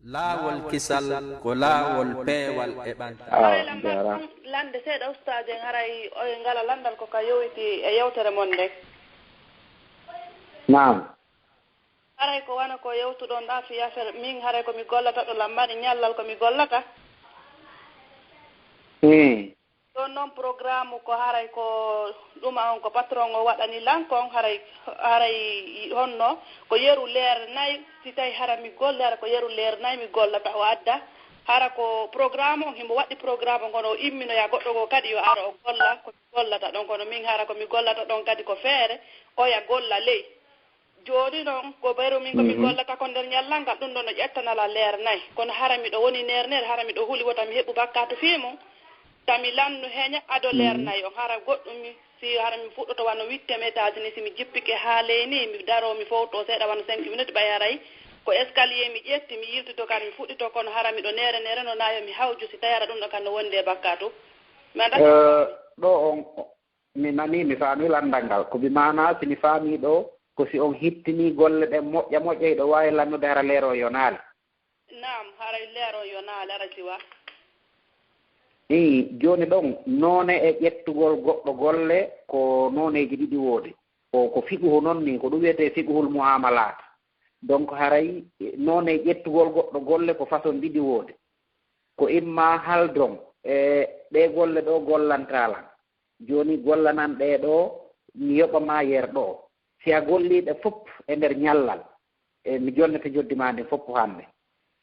laawol kisal ko laawol peewal e ɓanta lande seeɗa ustade en haray o ngala landal ko ka yowiti e yewtere mon nde naam haray ko wana ko yewtuɗon ɗa fi affaire min haray komi gollata ɗo lammaɗi ñallal komi gollata ɗon noon programme ko haray ko ɗuma on ko patron o waɗani lankon haray honno ko yeru leer nayi si tawi hara mi golle hara ko yeru leer nayi mi gollata o adda hara ko programme on himo waɗi programme o kono o imminoya goɗɗo ko kadi yo ara o golla komi gollata ɗon kono min hara komi gollata ɗon kadi ko feere oya golla ley joni noon ko ɓayru min komi gollata ko nder ñallal ngal ɗum ɗon no ƴettanala leer nayi kono hara miɗo woni ner hara miɗo huuli wota mi heɓu bakkatu fimum tami lannu heña ado leer nayi on hara goɗɗum si hara mi fuɗɗoto wano 8e étage ni simi jippike ha leyni mi daro mi fowto seeɗa wano 5 minutes ɓay haray ko escalier mi ƴetti mi yiltito kadi mi fuɗɗito kono hara miɗo nere no nayo mi hawju si tawara ɗum ɗo kan no wondi e bakkatu ɗo on mi nani mi faami landal ngal ko mi mana simi faami ɗo ko si on hittini golle ɗen moƴƴa ɗo wawi lannude hara leer o yonaali nam haray leer o yonaali ara siwa joni ɗon noone e ƴettugol goɗɗo golle ko nooneji ɗiɗi woodi ko fiɓuhu noon ni ko ɗum wiyete fiɓuhul muamalat donc haray noone e ƴettugol goɗɗo golle ko façon ɗiɗi woodi ko imma haldron ɗe golle ɗo gollantalan joni gollanan ɗe ɗo mi yoɓama yer ɗo si a golliɗe fof e nder ñallal mi jonnete joddima ndin fof hande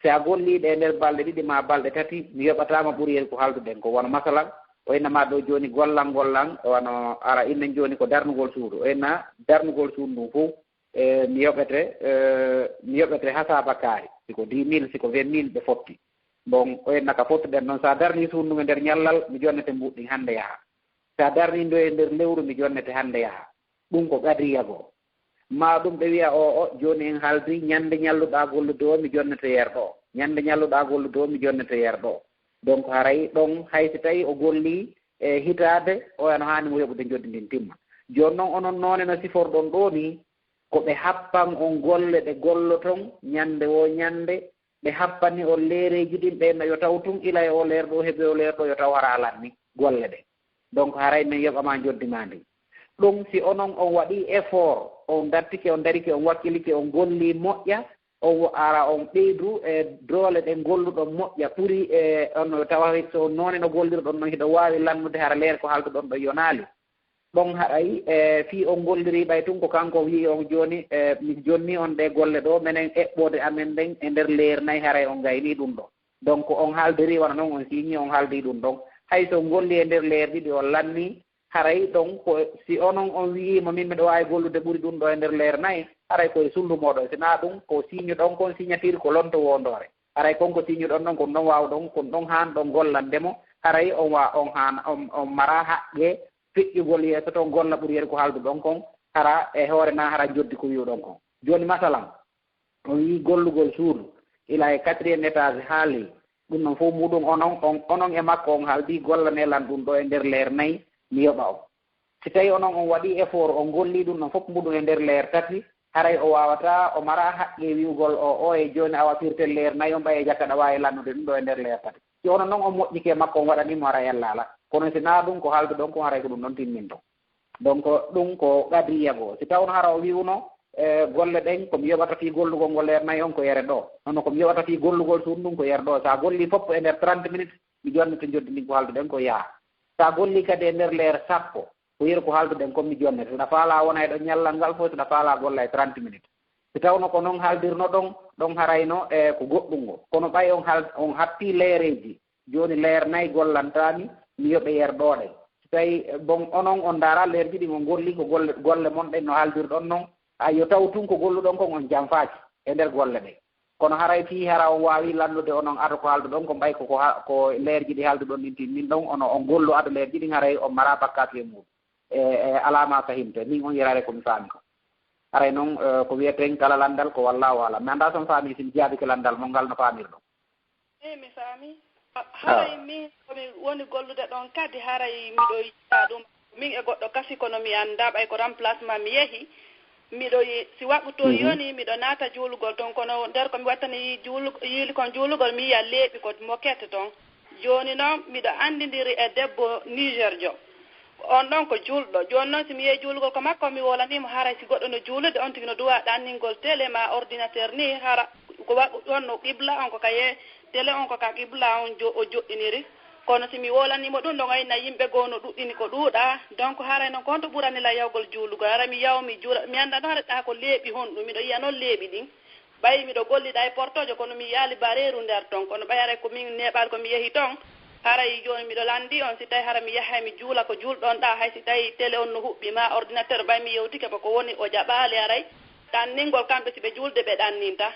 si a golliɗe e nder balɗe ɗiɗi ma balɗe tati mi yoɓatama ɓuuri hen ko halduɗen ko wono masalan o innama ɗo joni gollan wono ara innen joni ko darnugol suudu o inna darnugol suudu ndum fof mi yoɓete ha sabakari siko 10 000 siko 20 000 ɓe fotti bon o inna ka fottuɗen noon sa darni suudu ndum e nder ñallal mi jonnete mbuɗɗin hande yaaha sa darni ndo e nder lewru mi jonnete hande yaaha ɗum ko gadriyago ma ɗum ɓe wiya o joni en haldi ñande ñalluɗa gollude o mi jonnete yerɗo ñande ñalluɗa gollude o mi jonnete yerɗo donc haray ɗon haysi tawi o golli e hitade o ano hani mo yoɓude joddi ndin timma joni noon onon noone no siforɗon ɗo ni ko ɓe happan on golle ɗe golloton ñande o ñande ɓe happani on leereji ɗin ɓenno yo taw tun ila e o leer ɗo heeɓi o leer ɗo yo taw hara alanni golle ɗe donc haray min yoɓama joddima ndi ɗum si onon on waɗi effort on dartike on darike on wakkilike on golli moƴƴa on ara on ɓeydu e doole ɗe golluɗon moƴƴa ɓuuri e on tawa so noone no gollirɗon noon hiɗo wawi lannude hara leer ko halduɗon ɗo yonaali ɗon haɗay fi on golliri ɓay tun ko kanko wi on joni mi jonni on ɗe golle ɗo minen eɓɓode amen ɗen e nder leer nayi haray on gayni ɗum ɗo donc on haaldiri wona noon on signi on haaldi ɗum ɗon hayso golli e nder leer ɗiɗi on lanni haray ɗon ko si onon on wiima min miɗo wawi gollude ɓuuri ɗum ɗo e nder leer nayi haray koye sundu moɗo sina ɗum ko signe ɗon kon signature ko lonto wondore haray konko signe ɗon ɗon kon ɗon wawɗon kon ɗon han ɗon gollandemo haray on mara haqqe feƴƴugol yeeso toon golla ɓuuri yeeɗi ko haaldu ɗon kon hara e hoore ma hara joddi ko wiwɗon kon joni masalan on wi gollugol suudu ila e 4e étage haali ɗum noon fof muɗum onon e makko on haaldi gollanelan ɗum ɗo e nder leer nayi mi yoɓa o si tawi onon on waɗi effort on golli ɗum ɗon fof muɗum e nder leer tati haray o wawata o mara haqqe wiwgol o e joni awa firtel leer nayi on ɓaye jakka ɗa wawi lannude ɗum ɗo e nder leer tati si onon noon on moƴƴike makko on waɗanimo hara yallala kono sina ɗum ko haaldu ɗon ko haray ko ɗum ɗon timminto donc ɗum ko gadriyago si tawno hara o wiwno golle ɗen komi yoɓata fi gollugol ngol leer nayi on ko yere ɗo nono komi yoɓata fi gollugol suudu ɗum ko yere ɗo sa golli fof e nder 30 minutes mi jonnete joddi ndin ko haaldu ɗen ko yaaha sa golli kadi e nder leer sappo ko yeru ko haalduɗen comme mi jonnete soɗa faala wona e ɗo ñallal ngal fof soɗa faala golla e 30 minutes si tawno ko noon haaldirno ɗon harayno e ko goɗɗum ngo kono ɓay on happi leereji joni leer nayi gollantami mi yoɓe yerɗoɗen so tawi bon onon on daara leer jiɗi on golli ko golle mon ɗen no haaldirɗon noon yo taw tun ko golluɗon kon on janfaki e nder golle ɗe kono haray fi hara on wawi lannude onon ado ko haalduɗon ko mbay ko leer jiɗi haalduɗon ɗin timmin ɗon on gollu ado leer jiɗi haray on mara bakkatu e muɗum e alama sahinte min on yirare komi faami ko haray noon ko wiyeten kala landal ko wallahu alam mi anda son faami sin jaabike landal mo ngal no faamirɗo mi faami haray min komi woni gollude ɗon kadi haray miɗo yiya ɗum min e goɗɗo kasi kono mi anda ɓay ko remplacement mi yeehi miɗo si waɓɓuto yoni miɗo naata juulugol toon kono nder ko mi wattani yiili kon juulugol mi yiya leeɓi ko mokkete toon joni noon miɗo andidiri e debbo Niger jo on ɗon ko juulɗo joni noon si mi yehi juulugol ko makko mi wolanimo haray si goɗɗo no juulude on tigi no duwa ɗanningol télé ma ordinateur ni hara ko waɗu ɗon no qibla on ko kaye télé on ko ka qibla on o joɗɗiniri kono si mi wolanimo ɗum ɗo gayna yimɓe goo no ɗuɗɗini ko ɗuuɗa donc haray noon kon to ɓuranila yawgol juulugol hara mi yaw mi juula mi annda noon haɗa ko leeɓi honɗum miɗo yiya noon leeɓi ɗin ɓayi miɗo golliɗa e portojo kono mi yaali bareeru nder toon kono ɓayare ko min neɓal ko mi yehi toon haray joni miɗo landi on si tawi hara mi yahay mi juula ko juulɗon ɗa hay si tawi télé on no huɓɓi ma ordinateur ɓay mi yewtike ba ko woni o jaɓaali haray ɗanningol kamɓe si ɓe juulde ɓe ɗanninta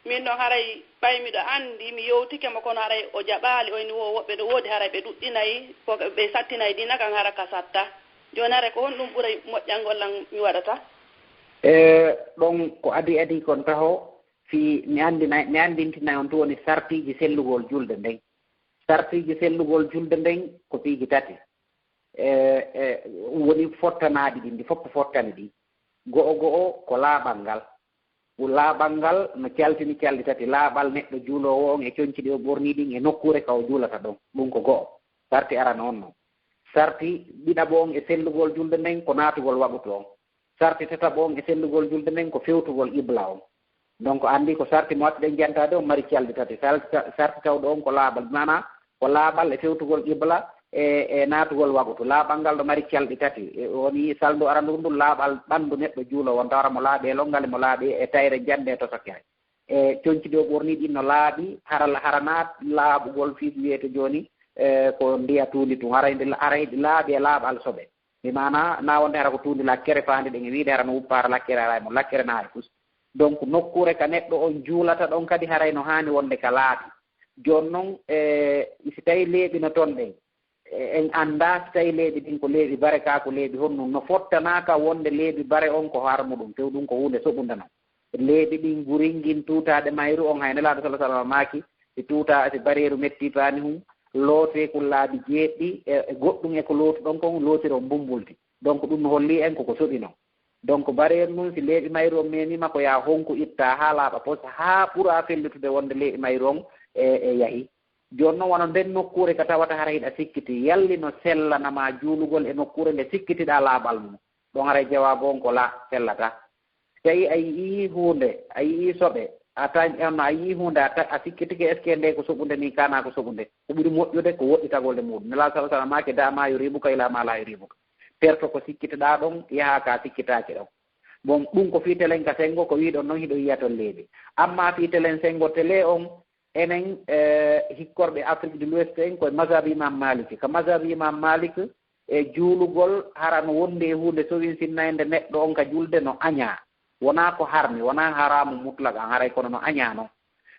min noon haray ɓay miɗo anndi mi yewtike mo kono haray o jaɓaali oyni woɓɓe ɗo woodi haray ɓe ɗuɗɗinayi ɓe sattinayi dina kan hara ka satta joni haray ko honɗum ɓuray moƴƴangollan mi waɗata ɗon ko adi kon taho fi mi anndintinayi on to woni sartiji sellugol julde nden sartiji sellugol julde nden ko piiji tati woni fottanaɗi ɗi ndi fof fottani ɗi go'o ko laaɓal ngal laaɓal ngal no caltini calɗi tati laaɓal neɗɗo juulowo on e coñci ɗi o ɓorni ɗin e nokkure ka o juulata ɗon ɗum ko go'o sarti arana on noon sarti ɗiɗaɓo on e sellugol julde nden ko naatugol waɓutu on sarti tataɓo on e sellugol julde nden ko fewtugol ibla on donc anndi ko sarti mo wattuɗen jantade on mari calɗi tati sarti tawɗo on ko laaɓal mana ko laaɓal e fewtugol ibla e naatugol waɓutu laaɓal ngal ɗo mari calɗi tati woni saldu arandu ndu laaɓal ɓanndu neɗɗo juulo on tawara mo laaɓi e longal mo laaɓi e tayre jande e tosokere e coñci ɗi o ɓorni ɗin no laaɓi haranaat laaɓugol fiiɗi wiyete jooni ko ndiya tuundi tun arayɗi laaɓi e laaɓal soɓe mi mana na wonde hara ko tuundi lakkere faandi ɗen e wiide hara no wuppa hara lakkere aray mo lakkere na hay pus donc nokkure ka neɗɗo on juulata ɗon kadi haray no haani wonde ka laaɓi jooni noon si tawi leeɓi no toon ɗen en annda so tawi leeɓi ɗin ko leeɓi bare ka ko leeɓi honnum no fottanaka wonde leeɓi bare on ko harmu ɗum tew ɗum ko hunde soɓude noon leeɓi ɗin guringin tuutaɗe mayru on hay nelaɗo salah sallam maaki si tuuta si bareeru metti paani hum loote ko laaɓi jeeɗɗi e goɗɗum e ko lootu ɗon kon lootiro mbumbulti donc ɗum no holli en koko soɓi noon donc bareeru noon si leeɓi mayru on memima ko ya honko itta ha laaɓa pos ha ɓuura fellitude wonde leeɓi mayru on e yahi jooni noon wona nden nokkure ka tawata hara hiɗa sikkiti yalli no sellanama juulugol e nokkure nde sikkitiɗa laaɓal mum ɗon hara jawabu on ko la sellata tawi a yii hunde a yii soɓe on a yii hunde a sikkitike est ce que nde ko soɓude ni kana ko soɓude ko ɓuri moƴƴude ko woɗɗitagolde muɗum nela sa sallam make dama yo ribuka ila ma la yo ribuka perto ko sikkitiɗa ɗon yaha ka sikkitaki ɗon bon ɗum ko fiitelen ka sengo ko wiɗon noon hiɗo yiya toon leeɓi amma fiitelen sengo télé on enen hikkorɓe Afrique de l'Ouest en koye mazhab imam Malik ko mazhab imam Malik e juulugol hara no wonde e hunde sowin sinnayde neɗɗo on ka julde no aña wona ko harmi wona haramu mutlak an haray kono no aña noon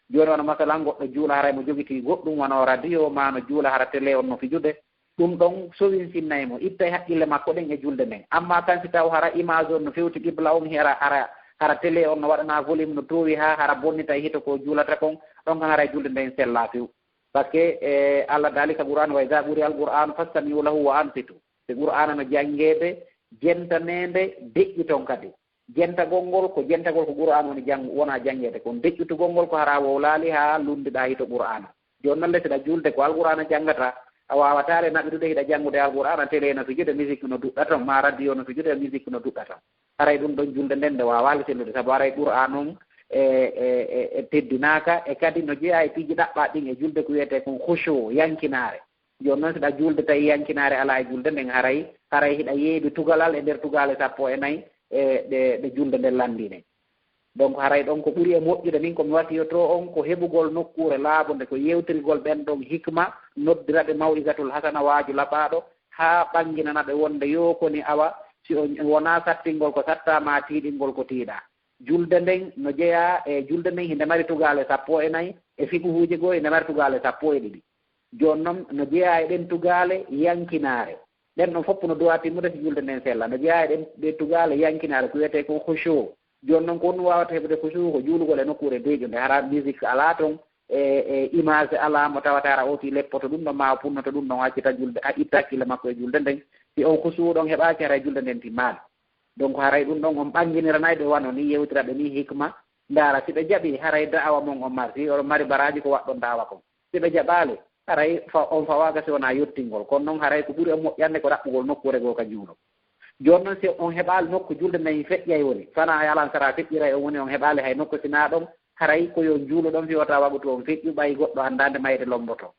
joni wona masalan goɗɗo juula haray mo jogiti goɗɗum wona radio ma no juula hara télé on no fijude ɗum ɗon sowin sinnay mo itta e haqqille makko ɗen e julde nden amma kan si taw hara image on no fewti qibla on hara télé on no waɗana volume no towi ha hara bonnita e hito ko juulata kon ɗon kan haray julde nden sella few par ce que Allah dalika Qur'an wa iza ɓuri al Qur'an fastami'u lahu wa ansitu te Qur'ana no janngede jentanede deƴƴiton kadi jentagol ngol ko jentagol ko Qur'an woni wona janngede kon deƴƴutugol ngol ko hara wowlaali ha lundiɗa hito Qur'ana joni noon lesiɗa julde ko Al-Qur'ana janngata a wawatare naɓitude hiɗa janngude Al-Qur'ana télé no fijude musique no duɗɗa ton ma radio no fijude musique no duɗɗa ton haray ɗum ɗon julde nden nde wawali sellude saabu aray Qur'an on e teddinaka e kadi no jeeya e piiji ɗaɓɓa ɗin e julde ko wiyete kon khushu yankinare joni noon siɗa julde tawi yankinare ala e julde nden haray hiɗa yeeɓi tugalal e nder tugale 14 ɗe julde nden landine donc haray ɗon ko ɓuuri e moƴƴude min komi wasiyoto on ko heɓugol nokkure laaɓunde ko yewtirgol ɓen ɗon hikma noddiraɓe mawisatul hasana waaju laɓaɗo ha ɓanginanaɓe wonde yo koni awa si on wona sattingol ko sattama tiiɗingol ko tiiɗa julde nden no jeeya e julde nden hinde mari tugale 14 e fiɓuhuji goo hinde mari tugale 12 joni noon no jeeya e ɗen tugale yankinare ɗen ɗon fopp no duwa timmude so julde nden sella no jeeya e ɗe tugale yankinare ko wiyete ko khushu joni noon ko ɗum wawata heɓude khushu ko juulugol e nokkure deeƴude hara musique ala toon e image ala mo tawata hara oti leppoto ɗum ɗon ma punnoto ɗum ɗon accita julde a itta hakkille makko e julde nden si on khushu ɗon heɓaki hara julde nden timmani donc haray ɗum ɗon on ɓanginiranayi ɓe wano ni yewtira ɓe ni hikma ndaara si ɓe jaɓi haray da'awa mon on mari si oɗon mari baraji ko waɗɗon da'awa kon si ɓe jaɓaali haray on fawaga si wona yettingol kono noon haray ko ɓuri e moƴƴande ko ɗaɓɓugol nokkure goo ka juulo jooni noon si on heɓaali nokku julde nayi feƴƴay woni fana yalan sara feƴƴira on woni on heɓaali hay nokku sina ɗon haray ko yo juulo ɗon fiwata waɓutu on feƴƴu ɓay goɗɗo anndande mayde lomboto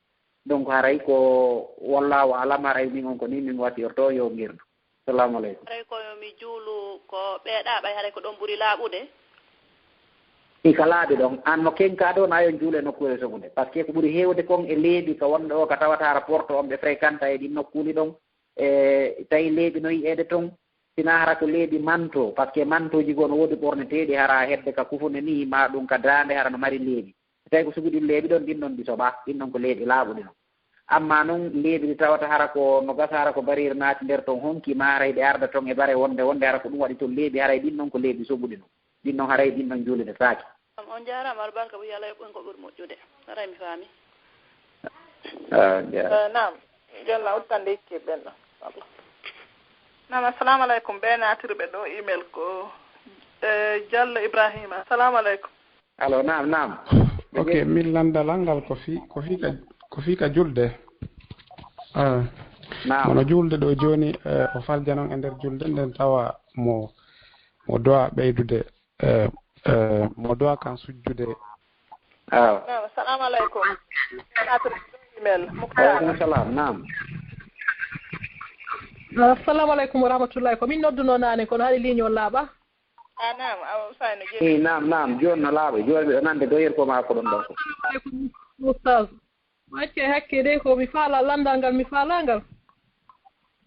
donc haray ko wallahu alam haray min on ko ni min waɗirto yo ngirdu salamu aleykum haray ko mi juulu ko ɓeeɗa ɓay haray ko ɗon ɓuri laaɓude ika laaɓi ɗon an mo kenka ɗo na yon juule nokkure sogude par ce que ko ɓuri heewde kon e leeɓi ko wonɗo o ko tawata rapport on ɓe fréquenta e ɗin nokkuuli ɗon e tawi leeɓi no yiyeede toon sina hara ko leeɓi manto par ce que mantoji goo no woodi ɓorneteeɗi hara hedde ka kufunde ni ma ɗum ka daande hara no mari leeɓi tawi ko sugi ɗin leeɓi ɗon ɗin ɗon ɗi soɓa ɗin ɗon ko leeɓi laaɓuɗi noon amma noon leeɓi ɗi tawata hara ko no gasa hara ko barire naati nder toon honki ma haray ɗe arda toon e bare wonde hara ko ɗum waɗi toon leeɓi haray ɗin ɗon ko leeɓi soɓuɗi noon ɗin ɗon haray ɗin ɗon juulide saaki on jarama albarka bo yalla yoɓɓen ko ɓuri moƴƴude haray mi faami nam jalla uttande ikkiɓɓen ɗo nam assalamu aleykum ɓe natirɓe ɗo email ko Diallo Ibrahima assalamu aleykum allo nam ok min landalal ngal ko fika julde mono julde ɗo joni o falja noon e nder julde nden tawa mo dowa ɓeydude mo dowa kan sujjude assalamu aleykum natirɓe ɗo email aleykum salam nam assalamu aleykum wa rahmatullahi ko min nodduno naane kono haɗi ligne o laaɓa nam Usayno jeeyi nam joni no laaɓa joni mbiɗo nande doyir ko ma ko ɗon ɗon ko oustage wacce hakke de ko mi faala landal ngal mi faalangal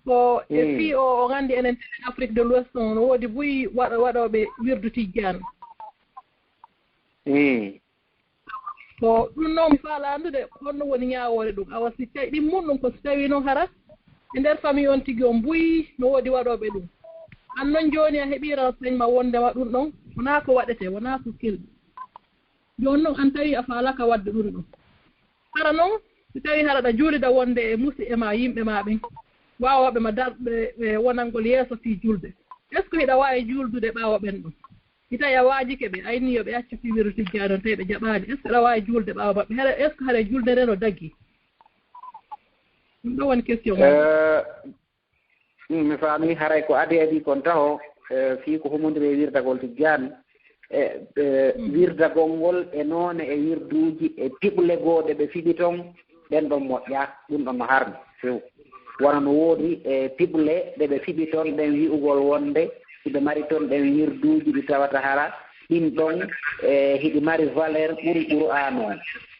ko e fii o nganndi enen tele Afrique de l'Ouest on no woodi buyi waɗoɓe wirdu tijjani ko ɗum noon mi faala anndude honno woni ñaawore ɗum awa si tawi ɗin mum ɗum ko si tawi noon hara e ndeer famille on tigi on buyi no woodi waɗoɓe ɗum an noon jooni a heɓii renseignement wondema ɗum ɗon wonaa ko waɗetee wonaa ko kelɗi jooni noon an tawi a faalaka waɗde ɗum ɗon hara noon si tawi haraɗa juulida wonde e musidɓe ma yimɓe ma ɓen waawaɓe ma darɓe ɓe wonangol yeeso fii julde est ce que hiɗa waawi juuldude ɓaawa ɓen ɗon si tawi a waajike ɓe ayni yo ɓe accu fii wiru tijjaani on tawi ɓe jaɓaani est ce que aɗa waawi juulde ɓaawa maɓɓe hara est ce que haɗa julde nde no daggi ɗum ɗo woni question mi faami haray ko adi kon taho fii ko humondiri e wirdagol tijjaani wirdagol ngol e noone e wirduuji e piɓle gooɗe ɓe fiɗi toon ɓen ɗon moƴƴa ɗum ɗon no harmi few wona no woodi e piɓle ɗe ɓe fiɗi toon ɗen wi'ugol wonde hiɓe mari toon ɗen wirduuji ɗi tawata hara ɗin ɗon hiɗi mari valeur ɓuri Qur'an on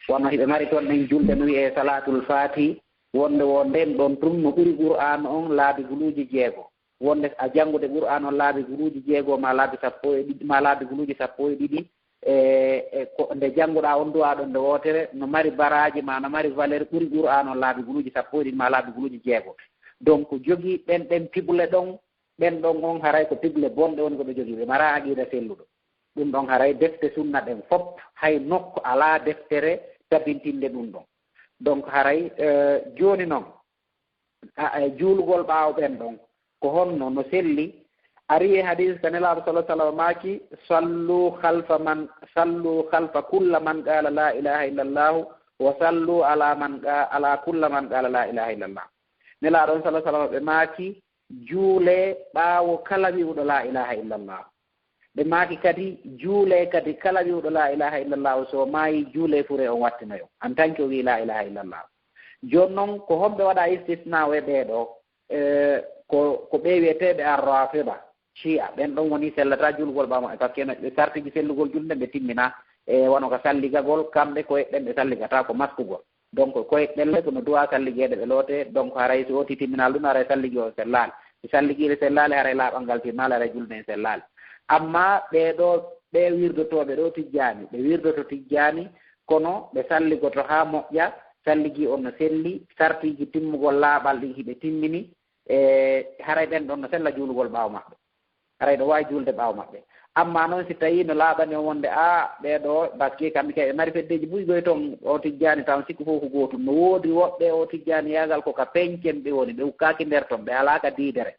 wonno hiɓe mari toon ɗen julde no wiyee salatul fati wonde wo nden ɗon tun no ɓuri Qur'an on laabi guluuji 6 wonde a janngude Qur'an on laabi guluuji 6 ma laabi 12 ma laabi guluuji 12 ko nde jannguɗaa on duwaa ɗon nde wootere no mari baraaji ma no mari valeur ɓuri Qur'an on laabi guluuji 12 ma laabi guluuji 6 donc jogii ɗen piɓle ɗon ɓen ɗon on haray ko piɓle bonɗe woni ko ɓe jogii ɓe mara aqiida selluɗo ɗum ɗon haray defte sunna ɗen fof hay nokku alaa deftere tabintinde ɗum ɗon donc haray jooni noon juulugol ɓaawo ɓen ɗon ko honno no selli ari e hadis kanelaaɓo sallah sallam maaki sallu halfa kulla man qala la ilaha illa llahu wa sallu ala kulla man qala la ilaha illa llah nelaaɗon sallah sallam ɓe maaki juule ɓaawo kala wi'uɗo la ilaha illa llah ɓe maaki kadi juule kadi kala wi'uɗo la ilaha illa llahu so maayi juule fure on wattinoyo en tant que o wi la ilaha illa llah jooni noon ko homɓe waɗa istisna e ɓeeɗo ko ɓe wiyeteeɓe arrafida chia ɓen ɗon woni sellata julgol ɓama par ce que ɓe sartiji sellugol julde ɓe timmina e wono ko salligagol kamɓe koyeɗɗen ɓe salligata ko maskugol donc koyeɗɗelle kono duwa salligeeɗe ɓe loote donc haray so oti timminal ɗum haray salligi o sellaali si salligiide sellaali haray laaɓal ngal timmaali haray julde en sellaali amma ɓeeɗo ɓe wirdotooɓe ɗo tijjaani ɓe wirdoto tijjaani kono ɓe salligoto haa moƴƴa salligi on no selli sartiji timmugol laaɓal ɗin hiɓe timmini e haray ɓen ɗon no sella juulugol ɓaawo maɓɓe haray ɗo waawi juulde ɓaawo maɓɓe amma noon si tawii no laaɓani o wonde ɓeeɗo par ce que kamɓe kay ɓe mari feddeji ɓuygoy toon o tijjaani taw sikku fof ko gootum no woodi woɓɓe o tijjaani yaagal ko ka peñcen ɓe woni ɓe ukkaaki nder toon ɓe alaaka diidere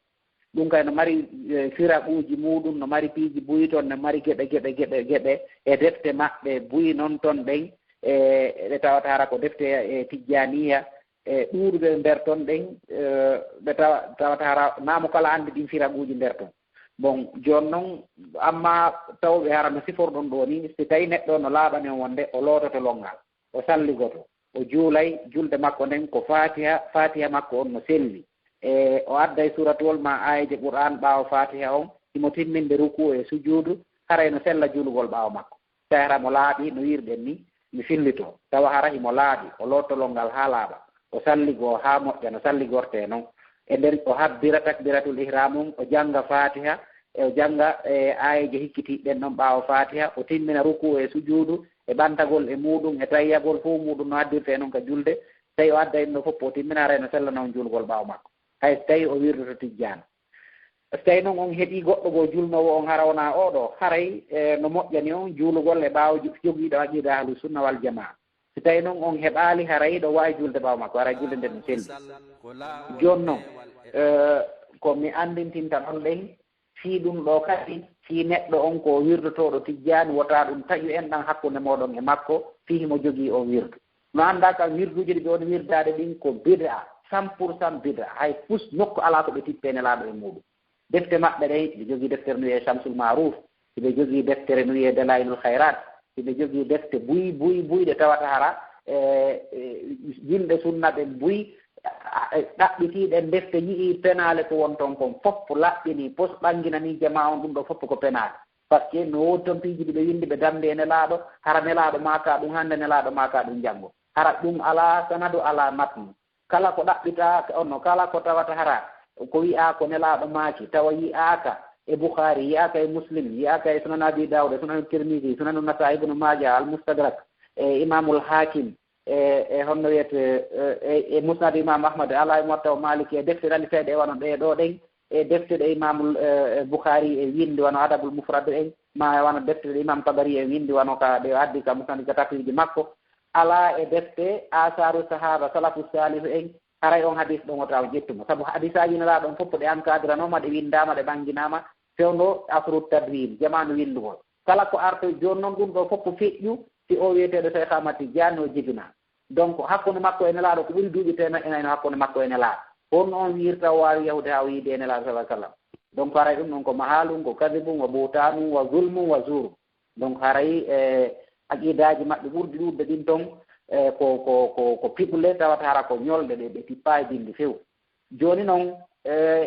ɗum kay no mari firaɓuuji muɗum no mari piiji buyi toon no mari geɗe e defte maɓɓe buyi noon toon ɗen ɓe tawata hara ko defte e tijjaniya e ɗuuɗuɓe nder toon ɗen ɓe tawata hara naamo kala anndi ɗin firaɓuuji nder toon bon jooni noon amma tawɓe hara no siforɗon ɗo ni si tawi neɗɗo no laaɓani on wonde o loototo longal o salligoto o juulay julde makko nden ko fatiha makko on no selli e o adday suratowol ma ayeje qur'an ɓaawo fatiha on imo timminde ruku e sujuudu haray no sella juulugol ɓaawo makko tawi hara mo laaɓi no wirɗen ni mi fillito tawa hara himo laaɓi o lottolol ngal haa laaɓa o salligoo haa moƴƴa no salligortee noon e nder o habbira takbiratul ihram on o jannga fatiha e o jannga e ayeje hikkitiɗɗen noon ɓaawo fatiha o timmina ruku e sujuudu e ɓantagol e muɗum e tayyagol fof muɗum no addirte noon ka julde tawi o adda inno fof o timminara no sella noon julgol ɓaawo makko hay so tawi o wirdoto tijjano so tawi noon on heeɓi goɗɗo goo julnowo on hara wona oɗo haray no moƴƴani on juulugol e ɓaawo jogiiɗo aqida ahlu sunna wal jamaa so tawi noon on heɓaali haray ɗo waawi julde ɓaawo makko haray julde nden no selli jooni noon ko mi anndintinta ɗon ɗen fii ɗum ɗo kadi fii neɗɗo on ko wirdotoɗo tijjaani wota ɗum taƴu en ɗan hakkunde moɗon e makko fii mo jogii o wirdu no annda kam wirduji ɗi ɓe woni wirdaade ɗin ko bida 100% bida hay pus nokku alaa ko ɓe tippene laaɗo e muɗum defte maɓɓe ɗey ɓe jogii deftere no wiyee Shamsul Marouf ɓe jogii deftere no wiyee Dalailul Khayrat ɓe jogii defte buyɗe tawata hara yimɓe sunna ɓe buyi ɗaɓɓitiiɗen defte yii penaale ko won toon kon fof laɓɓini pos ɓanginani jama on ɗum ɗo fof ko penaale par ce que no woodi toon piiji ɗi ɓe windi ɓe damde e nelaaɗo hara nelaaɗo maaka ɗum hannde nelaaɗo maaka ɗum janngo hara ɗum alaa sanadu alaa matnu kala ko ɗaɓɓitaaka onno kala ko tawata hara ko wi'aa ko nelaaɗo maaki tawa yi'aaka e Bukhari yi'aaka e Muslim yi'aaka e Sunan Abi Dawud e Sunan Tirmidi Sunan Nasa'i Ibnu Maaja al Mustadrak e Imamul Hakim e honno wiyete e Musnad Imam Ahmad ala e Muwatta Maliki e defte raliteeɗe e wano ɗee ɗo ɗen e defte ɗe Imamul Bukhari e windi wano Adabul Mufrad en ma e wano defte ɗe Imam Tabari e windi wano ka ɗe addi ka musnad ka takriji makko ala e defte asaru sahaba salafu salihu en haray on hadis ɗon wota o ƴettumo sabu hadisaji nelaa ɗon fof ɗe encadranoma ɗe windama ɗe ɓanginama fewno asru tadwin jamanu windugol kala ko arto joni noon ɗum ɗo fof feƴƴu si o wiyeteɗo Cheikh Ahmad Tidiane o jibina donc hakkude makko e nelaaɗo ko ɓuri duuɓi tenayi hakkude makko e nelaaɗo honno on wirta o wawi yahude ha o yiide e nelaaɗo sallah sallam donc haray ɗum ɗon ko mahalum ko kadibum wa butanum wa zulmum wa zurum donc haray aqidaji maɓɓe ɓurɗi ɗurde ɗin toon ko piɓule tawata hara ko ñolde ɗe ɓe tippa e bindi few joni noon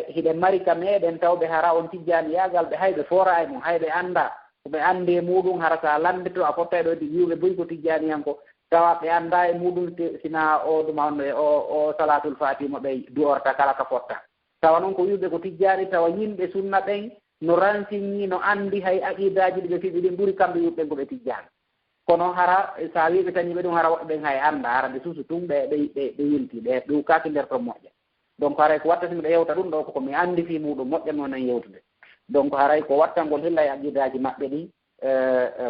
hiɗen mari ka meɗen tawɓe hara on tijjani yagal ɓe hayɓe fora e mum hayɓe anda koɓe andi e muɗum hara sa landito a fotta ɗo de wiwɓe boyi ko tijjaniyanko tawa ɓe anda e muɗum sina o ɗuma on o salatul fatima ɓe du'orta kala ka fotta tawa noon ko wiwɓe ko tijjani tawa yimɓe sunna ɓen no rensigni no andi hay aqidaji ɗi ɓe fiɓi ɗin ɓuuri kamɓe wiɓɓen koɓe tijjani kono hara sa wiɓe tañiɓe ɗum hara woɓɓe ɓen hay anda hara ɓe suusu tum ɓe yilti ɓe ɗukaki nder ton moƴƴa donc haray ko watta simiɗo yewta ɗum ɗo koko mi andi fi muɗum moƴƴatno nen yewtude donc haray ko wattangol hilla e aqidaji maɓɓe ɗi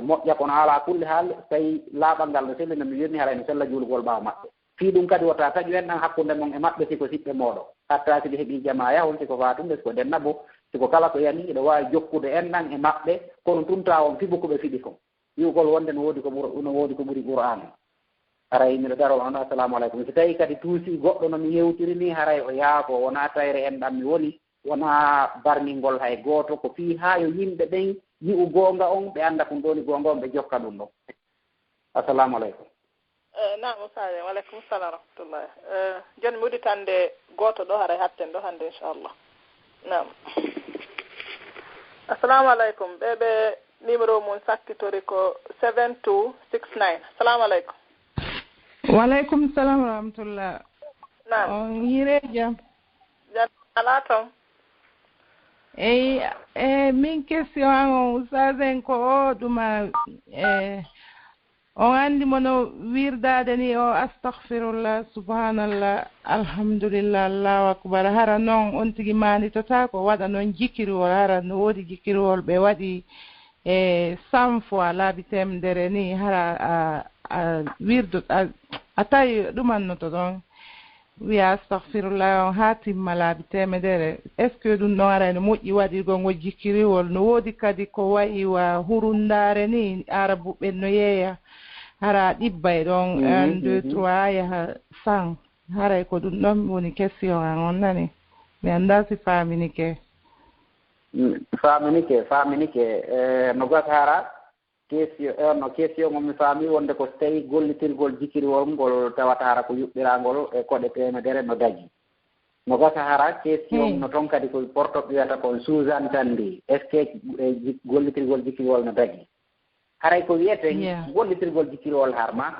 moƴƴa kono ala kulle haal tawi laaɓal ngal no selli no mi wirni haray no sella juulugol ɓaawa maɓɓe fii ɗum kadi wota taƴu en ɗan hakkunde mon e maɓɓe siko siɓɓe mooɗo hatta siɓe heeɓi jamaya on siko fatumde siko denna bo siko kala ko yani ɗo wawi jokkude en ɗan e maɓɓe kono tumta on fibu koɓe fiɗi kon wiwgol wonde no woodi ko ɓuri Qur'an haray miɗo daro on assalamu aleykum so tawi kadi tuusi goɗɗo no mi yewtiri ni haray o yaako wona tawre en ɗan mi woni wona barningol hay gooto ko fii haa yo yimɓe ɓen yi'u goonga on ɓe annda ko ɗoni goonga on ɓe jokka ɗum ɗon assalamu aleykum nam usare waleykum salam rahmatullah joni mi uditande gooto ɗo haray hatten ɗo hannde inchallah nam assalamu aleykum ɓeɓe numéro mum sakkitori ko 7269 assalamu aleykum waleykum salam rahmatullah nam on yire jam ala toon eyi min question an on usasen ko o ɗuma on anndi mono wirdade ni o astahfirullah subhanallah alhamdulillah allahu akbar hara noon on tigi manitota ko waɗa noon jikkirwol hara no woodi jikkirwol ɓe waɗi 100 fois laabi temedere ni hara a wirdo a tawi ɗumannoto ɗon wiya astahfirullah on ha timma laabi temedere est ce que ɗum ɗon ara no moƴƴi waɗirgo ngo jikkiriwol no woodi kadi ko wayi wa hurundare ni arabuɓe no yeeya hara ɗibbay ɗon 1 2 3 yaha 100 haray ko ɗum ɗon woni question an on nani mi annda si faaminike no gas hara question mo mi faami wonde ko so tawi gollitirgol jikiriwol ngol tawata hara ko yuɓɓirangol e koɗe temedere no dañi no gasa hara question no toon kadi ko portoɓe wiyata kon sous-entendu est ce que gollitirgol jikiriwol no dañi haray ko wiyete gollitirgol jikiriwol harma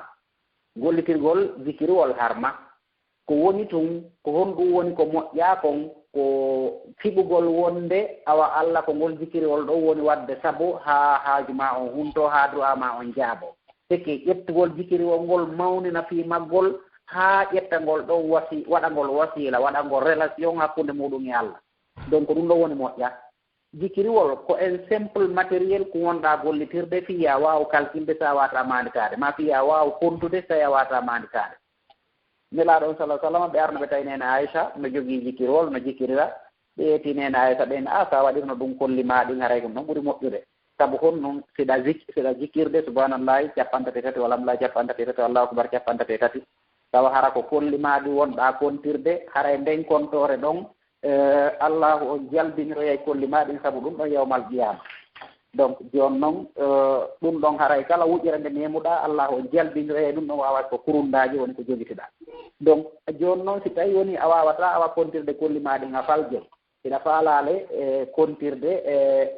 ko woni tun ko honɗum woni ko moƴƴa kon ko fiɓugol wonde awa Allah ko ngol jikiriwol ɗo woni wadde sabu ha haaju ma on hunto ha du'a ma on jaabo siki ƴettugol jikiriwol ngol mawnina fi maggol ha ƴettangol ɗon waɗangol wasila waɗangol relation hakkunde muɗum e Allah donc ɗum ɗo woni moƴƴa jikiriwol ko en simple matériel ko wonɗa gollitirde fiya waw calculde sa wata manditade ma fiya waw kontude sa yawata manditade nelaɗo on sallah sallam ɓe arno ɓe tawi nene Aïcha no jogui jikirwol no jikirira ɓe yetti nene Aïcha ɓen sa waɗirno ɗum kollima ɗin haray ko noon ɓuuri moƴƴude saabu hon noon siɗa jikirde subhanallahi 33 walamlahi 33 allahu akbar 33 tawa hara ko kollimaɗi wonɗa kontirde haray nden kontore ɗon allahu o jalbiniroyay kollimaɗin saabu ɗum ɗon yawmal qiyama donc joni noon ɗum ɗon haray kala wuƴƴere nde nemuɗa allahu o jalbiniroyay ɗum ɗon wawat ko kurundaji woni ko jogitiɗa donc joni noon si tawi woni a wawata awa kontirde kollimaɗin a falje ina faalale kontirde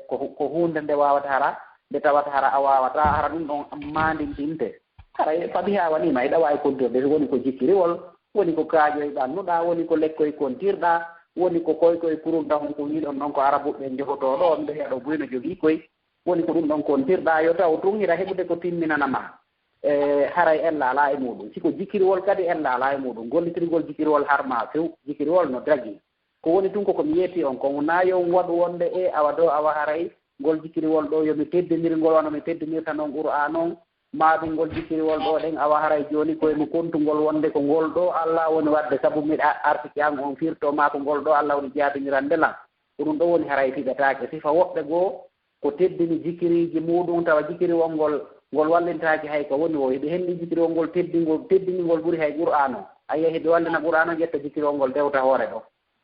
ko hunde nde wawata hara nde tawata hara a wawata hara ɗum ɗon mandintinte haray fabi ha wanima iɗa wawi kontirde woni ko jikkiriwol woni ko kaaƴoye ɗannuɗa woni ko lekkoye kontirɗa woni ko koykoye kurunta hon ko wiɗon noon ko arabuɓe jogoto ɗo on ɓe ɗo buyno jogui koye woni ko ɗum ɗon kontirɗa yo taw tun hira heɓude ko timminanama haray ella ala e muɗum siko jikkiriwol kadi ella ala e muɗum gollitirgol jikkiriwol harma few jikkiriwol no dagi ko woni tun koko mi yeeti on ko nayo waɗu wonde awa ɗo awa haray ngol jikkiriwol ɗo yomi teddinirgol wano mi teddinirta noon qur'an on maɗum ngol jikkiriwol ɗo ɗen awa haray joni koyemi kontugol wonde ko ngol ɗo Allah woni wadde saabu miɗa artiki an on firtoma ko ngol ɗo Allah woni jaabinirandelan ko ɗum ɗo woni haray fiɓetake sifa woɓɓe goo ko teddini jikkiriji muɗum tawa jikkiriwol ngol wallintaki hay ko woni o heɓe henɗi jikkiriwol ngol teddinigol ɓuuri hay qur'an o a yiya heɓe wallina qur'an o ƴetta jikkiriwol ngol dewta hoore ɗo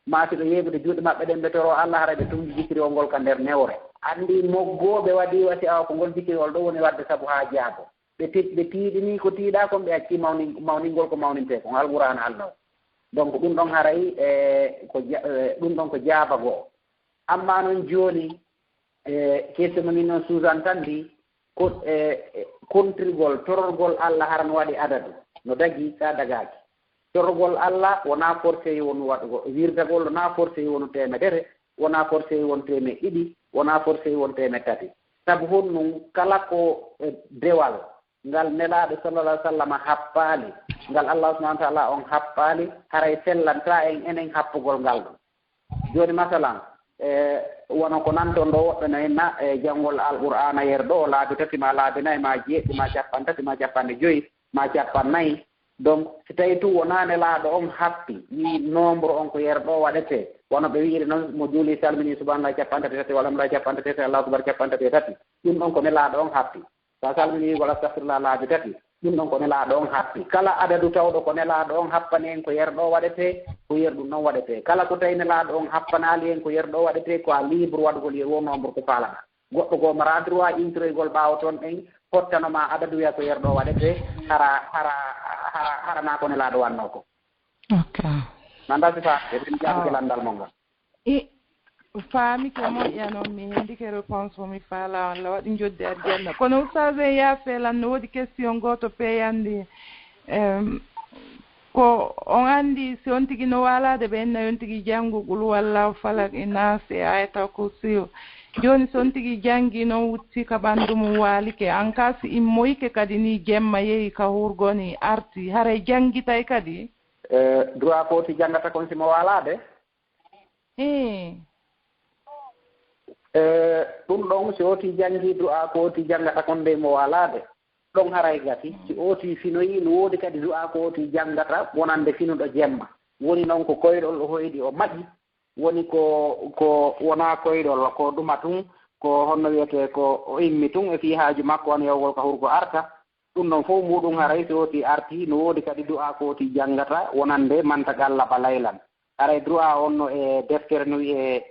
ma siɗo yeɓude juuɗe maɓɓe ɗen ɓe toro Allah haray ɓe tumji jikkiriwol ngol ka nder newre andi moggoɓe waɗi wasi awa ko ngol jikkiriwol ɗo woni wadde saabu ha jaago ɓe tiiɗini ko tiiɗa kon ɓe acci mawningol ko mawninte kon alqur'an Allah donc ɗum ɗon haray ɗum ɗon ko jaaba goo amma noon joni question min noon sous-entendu ko contrigol tororgol Allah haran waɗi adadu no dagi sa dagaki tororgol Allah wona forcé wonu waɗugo wirdagol wona forcé wonu temedere wona forcé won temeɗɗiɗi wona forcé won temettati saabu honnum kala ko dewal ngal nelaɗo sallallah sallam happali ngal Allah subahana wa taala on happali haray sellanta enen happugol ngal ɗum joni masalan wono ko nanton ɗo woɓɓe no henna janngol alqur'ana yer ɗo laabi tati ma laabi nayyi ma jeeɗɗi ma capan tati ma capanɗe joyyi ma capan nayyi donc si tawi tu wona nelaɗo on happi wi nombre on ko yer ɗo waɗete wono ɓe wiiri noon mo juuli salmini subhanallah capantati tati walamlah capantati tati allahu akbar capantati tati ɗum ɗon ko nelaɗo on happi sa salmini wala astahfirullah laabi tati ɗum ɗon ko nelaɗo on happi kala adadu tawɗo ko nelaɗo on happani en ko yer ɗo waɗete ko yer ɗum ɗon waɗete kala ko tawi nelaɗo on happanali en ko yer ɗo waɗete ko a libre waɗugol yer wo nombre ko falana goɗɗo goo mara droit introygol ɓaawa toon ɗen hottanoma adadu wiya ko yer ɗo waɗete harana ko nelaɗo wanno ko ok nanda si fa eɗen jaɓike landal mo ngal faami ko moƴƴa noon mi hendike réponse mo mi faala on la waɗi jodde arjanna kono oustage en yaafelan no woodi question goto peyandi ko on anndi si on tigi no waalade ɓe enna on tigi janngugol walla falak e naasi e ayata kursiyo jooni so on tigi janngi noon wutti ka ɓanndu mum waalike en cas si immoyke kadi ni jemma yehi ka hurgoni arti haray janngitay kadi droit foti janngata kon simo waalaade ɗum ɗon si oti janngi du'a ko oti janngata kon nde mo walaade ɗon haray gati si oti finoyi no woodi kadi du'a ko oti janngata wonande finuɗo jemma woni noon ko koyɗol o hoyɗi o maƴi woni ko wona koyɗol ko ɗuma tun ko honno wiyete ko o immi tun e fii haaju makko on yewgol ka hurgo arta ɗum ɗon fof muɗum haray so woti arti no woodi kadi du'a ko woti janngata wonande mantagal laba laylan haray du'a on no e deftere no wiye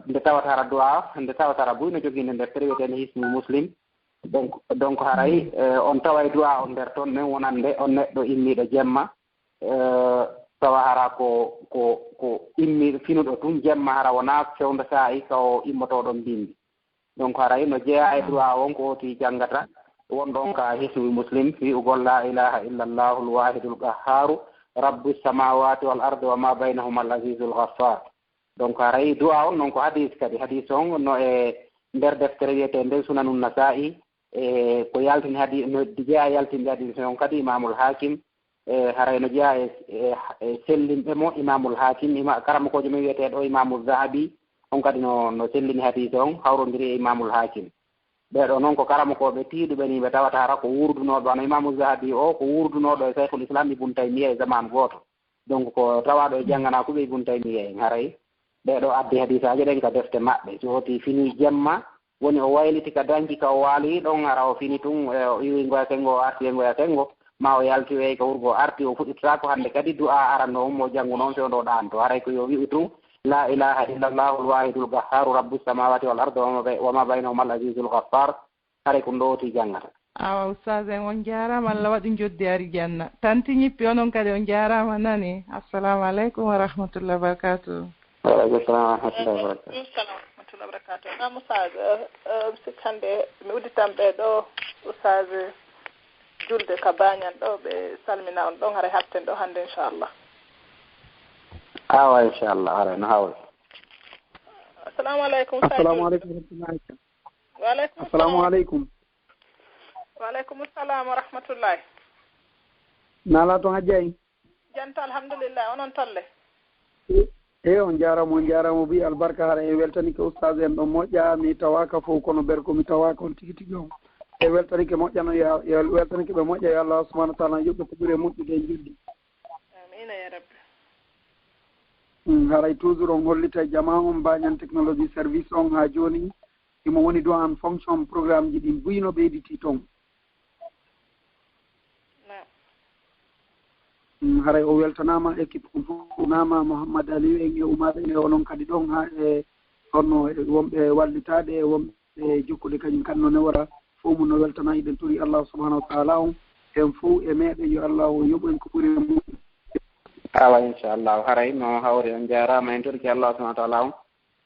nde tawatara du'a nde tawatara buy no jogii nde deftere wiyetende hisnu muslim donc haray on tawa e du'a on nder toon nen wonande on neɗɗo immiɗo jemma tawa hara ko immi finuɗo tun jemma hara wona fewndo saa'i ka o immotoɗon mbindi donc haray no jeeya e du'a on ko woti janngata won ɗon ka hisnu muslim wi'ugol la ilaha illa llahu lwahidul qahharu rabbu samawati wal ardi wa ma baynahuma al azizul ghaffar donc haray du'a on noon ko hadis kadi hadis on no e nder deftere wiyete nde sunanun nasa'i e ko yaltini hadi no jeeya yaltinde hadis on kadi imamul hakim haray no jeeya e sellinɓe mo imamul hakim karamakojo min wiyeteɗo imamul zahabi on kadi no sellini hadis on hawrodiri e imamul hakim ɓeɗo noon ko karamakoɓe tiiɗuɓe ni ɓe tawata hara ko wurdunoɗo ano imamu zahabi o ko wurdunoɗo e cheikhul islam ibn taymiya e zaman goto donc ko tawaɗo e jangganakuɓe ibn taymiya en haray ɓeɗo addi hadisaji ɗen ka defte maɓɓe so hoti fini jemma woni o wayliti ka dañki ka o waali ɗon ara o fini tun o iwi ngoya kengo o arti e ngoya kengo ma o yalti wey ka wurgo arti o fuɗɗitata ko hannde kadi du'a aranno mo janngu noon fewndo ɗan to haray ko yo wi'u tun la ilaha illallahu lwahidul qahharu rabbu samawati wal ardi wa ma baynahuma al azizul ghaffar haray ko ndowti janngata awa oustaz en on jarama Allah waɗi joddi ari janna tanti ñippi onon kadi on jarama nani assalamu aleykum wa rahmatullahi wa barakatuh waaleykum salam wa rahmatullahi wa barakatuh salam wa rahmatullahi wa barakatuh nam oustaz sikki hannde mi udditan ɓe ɗo oustaz julde ka bañan ɗo ɓe salmina on ɗon haray hatten ɗo hannde inchallah awa inchallah ara no hawri assalamu aleykum assalamu aleykum waaleykum assalamu aleykum waaleykum salam wa rahmatullahi nala toon a jeyi janta alhamdulillah onon tolle on jarama bi albarka hara e weltani ke oustaz en ɗon moƴƴa mi tawaka fof kono ber komi tawaka on tigi tigi on e weltani ke moƴƴano yo weltani ke ɓe moƴƴa yo Allah subahanahu wa taala yoɓɓe ko ɓuuri e moƴƴude e juddi amina ya rabbi haray toujours on hollita jama on mbañan technologie service on ha joni imo woni do en fonction programme ji ɗi buyno ɓeyditi toon haray o weltanama équipe on fof nama Mouhammad Aliou en e umaɓe en e onon kadi ɗon ha e honno wonɓe wallitade e wonɓe jokkude kañum kadi no newara fof mum no weltana iɗen tori Allah subahanahu wa taala on en fof e meɗen yo Allah o yoɓo en ko ɓuuri e mum awa inchallahu haray no hawri on jarama en torki Allah subahanahu wa taala on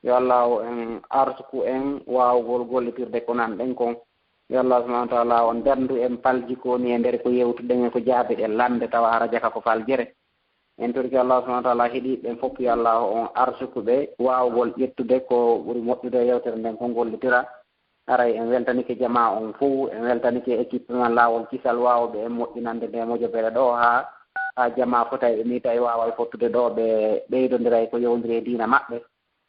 yo Allah o en arsuku en wawgol gollitirde ko nanɗen kon yo Allah subahanahu wa taala on dandu en palji koni e nder ko yewtuɗen e ko jaabe ɗe lande tawa hara jaka ko faljere en torki Allah subahanahu wa taala heeɗiɓen fof yo Allah on arsuku ɓe wawgol ƴettude ko ɓuuri moƴƴude yewtere nden ko gollitira haray en weltanike jama on fof en weltanike équipement lawol kisal wawɓe en moƴƴinande nde mojoɓere ɗo ha jama fota e ni tawi wawa fottude ɗo ɓe ɓeydodira e ko yewdiri e diina maɓɓe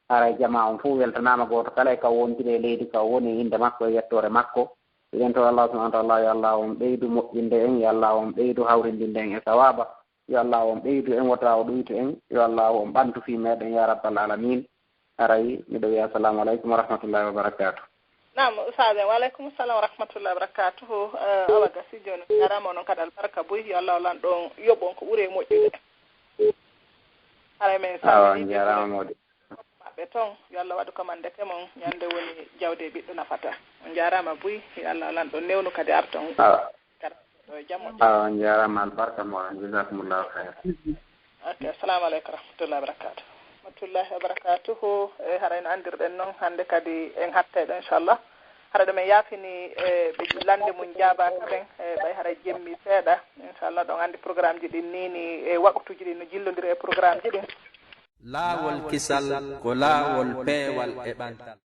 haray jama on fof weltanama goto kala e ka wontiri e leydi ka woni inde makko e yettore makko eɗen to Allah subahanahu wa taala yo Allah on ɓeydu moƴƴinde en yo Allah on ɓeydu hawrindinde en e sawaba yo Allah on ɓeydu en wota o ɗoytu en yo Allah on ɓantu fi meɗen ya rabbal alamin haray miɗo wiya assalamu aleykum wa rahmatullahi wa barakatuh nam ustad waaleykum salam wa rahmatullahi wa barakatuhu awa gasi joni jarama onon kadi albarka boy yo Allah lan ɗon yoɓon ko ɓuuri e moƴƴude haray men awa jarama mawɗi maɓɓe toon yo Allah waɗu kamandeke mon ñande woni jawde ɓiɗɗo nafata on jarama boy yo Allah lan ɗon newnu kadi arta on ɗo jammo awa jarama albarka moɗon jasakumullahu hayra ok assalamu aleykum wa rahmatullahi wa barakatuh rahmatullahi wa barakatuhu haray no andirɗen noon hannde kadi en hatteɗo inchallah haɗa ɗumen yaafini ɓe lande mum jaabaka ɓen ɓay haɗa jemmi seeɗa inchallah ɗon anndi programme ji ɗin nini e waktuji ɗi no jillodiri e programme ji ɗin laawol kisal ko laawol peewal e ɓantal